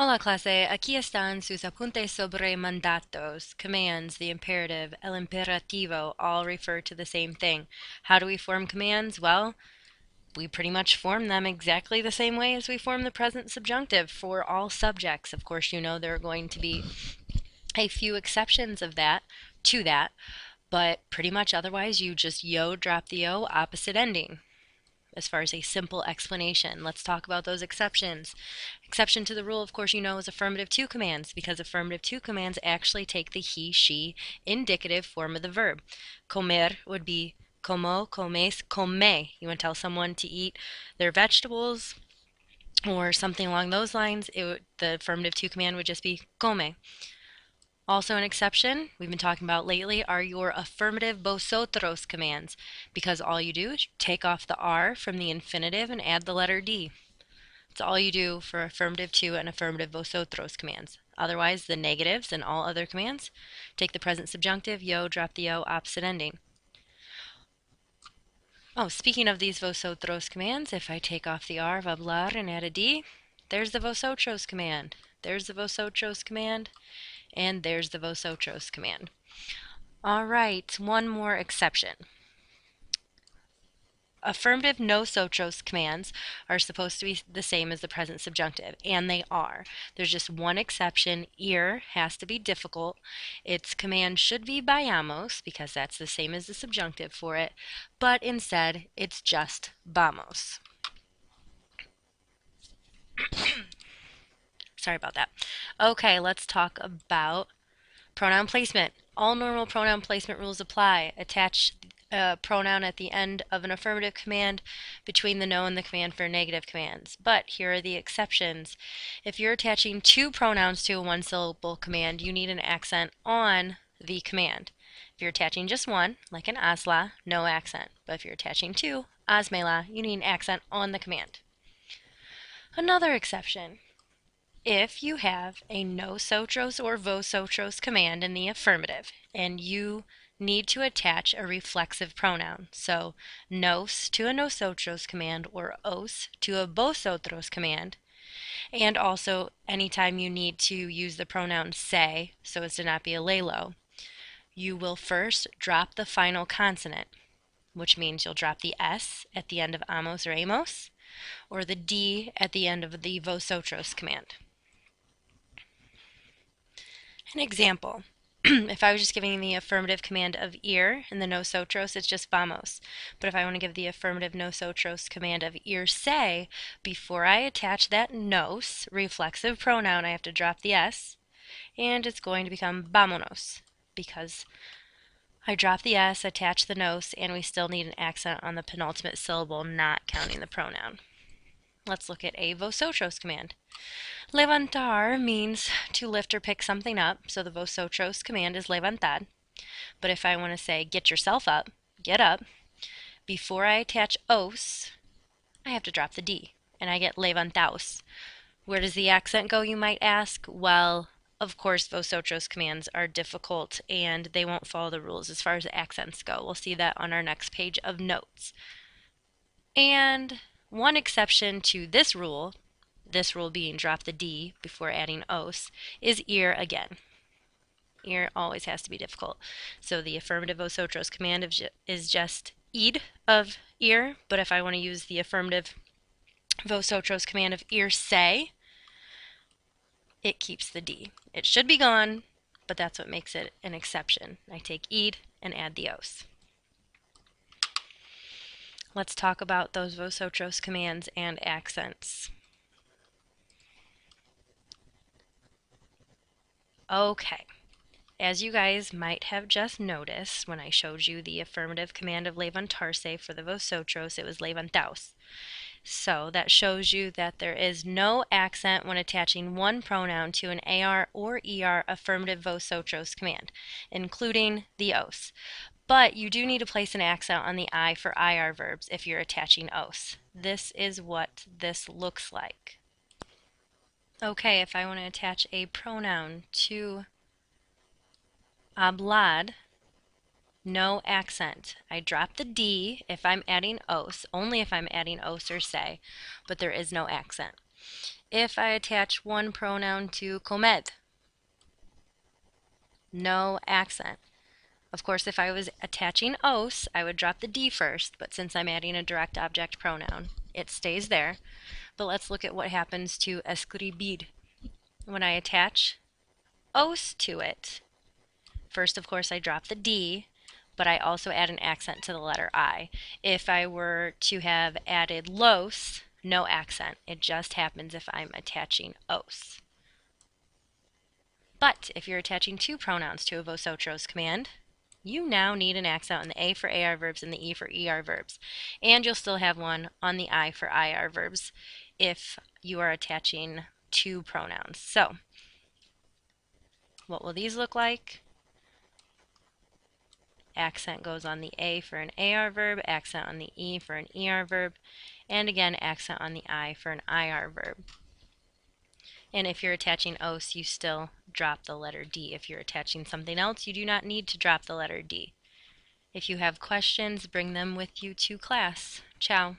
Hola clase, aquí están sus apuntes sobre mandatos, commands, the imperative, el imperativo, all refer to the same thing. How do we form commands? Well, we pretty much form them exactly the same way as we form the present subjunctive for all subjects. Of course, you know there are going to be a few exceptions to that, but pretty much otherwise you just drop the O, opposite ending. As far as a simple explanation, let's talk about those exceptions. Exception to the rule, of course, you know, is affirmative to commands, because affirmative to commands actually take the he, she indicative form of the verb. Comer would be como, comes, come. You want to tell someone to eat their vegetables or something along those lines, the affirmative to command would just be come. Also an exception we've been talking about lately are your affirmative vosotros commands, because all you do is take off the R from the infinitive and add the letter D. That's all you do for affirmative to and affirmative vosotros commands. Otherwise, the negatives and all other commands take the present subjunctive, drop the O, opposite ending. Oh, speaking of these vosotros commands, if I take off the R of hablar and add a D, there's the vosotros command. There's the vosotros command. And there's the vosotros command. All right, one more exception. Affirmative nosotros commands are supposed to be the same as the present subjunctive, and they are. There's just one exception. Ir has to be difficult. Its command should be vayamos, because that's the same as the subjunctive for it, but instead it's just vamos. Sorry about that. Okay, let's talk about pronoun placement. All normal pronoun placement rules apply. Attach a pronoun at the end of an affirmative command between the no and the command for negative commands. But here are the exceptions. If you're attaching two pronouns to a one-syllable command, you need an accent on the command. If you're attaching just one, like an asla, no accent. But if you're attaching two, asmela, you need an accent on the command. Another exception. If you have a nosotros or vosotros command in the affirmative and you need to attach a reflexive pronoun, so nos to a nosotros command or os to a vosotros command, and also anytime you need to use the pronoun se so as to not be a lelo, you will first drop the final consonant, which means you'll drop the S at the end of amos or amos, or the D at the end of the vosotros command. An example. If I was just giving the affirmative command of ir in the nosotros, it's just vamos. But if I want to give the affirmative nosotros command of ir se, before I attach that nos reflexive pronoun, I have to drop the S, and it's going to become vamonos, because I drop the S, attach the nos, and we still need an accent on the penultimate syllable, not counting the pronoun. Let's look at a vosotros command. Levantar means to lift or pick something up, so the vosotros command is levantar. But if I want to say get yourself up, get up, before I attach os, I have to drop the D, and I get levantaos. Where does the accent go, you might ask? Well, of course, vosotros commands are difficult, and they won't follow the rules as far as accents go. We'll see that on our next page of notes. And one exception to this rule being drop the D before adding os, is ir again. Ir always has to be difficult. So the affirmative vosotros command is just id of ir, but if I want to use the affirmative vosotros command of ir se, it keeps the D. It should be gone, but that's what makes it an exception. I take id and add the os. Let's talk about those vosotros commands and accents. Okay, as you guys might have just noticed when I showed you the affirmative command of levantarse for the vosotros, it was levantaos. So that shows you that there is no accent when attaching one pronoun to an AR or ER affirmative vosotros command, including the os. But you do need to place an accent on the I for IR verbs if you're attaching os. This is what this looks like. Okay, if I want to attach a pronoun to hablar, no accent. I drop the D if I'm adding os, only if I'm adding os or se, but there is no accent. If I attach one pronoun to comed, no accent. Of course, if I was attaching os, I would drop the D first, but since I'm adding a direct object pronoun, it stays there. But let's look at what happens to escribir. When I attach os to it, first, of course, I drop the D, but I also add an accent to the letter I. If I were to have added los, no accent. It just happens if I'm attaching os. But if you're attaching two pronouns to a vosotros command, you now need an accent on the A for AR verbs and the E for ER verbs. And you'll still have one on the I for IR verbs if you are attaching two pronouns. So, what will these look like? Accent goes on the A for an AR verb, accent on the E for an ER verb, and again, accent on the I for an IR verb. And if you're attaching os, you still drop the letter D. If you're attaching something else, you do not need to drop the letter D. If you have questions, bring them with you to class. Ciao.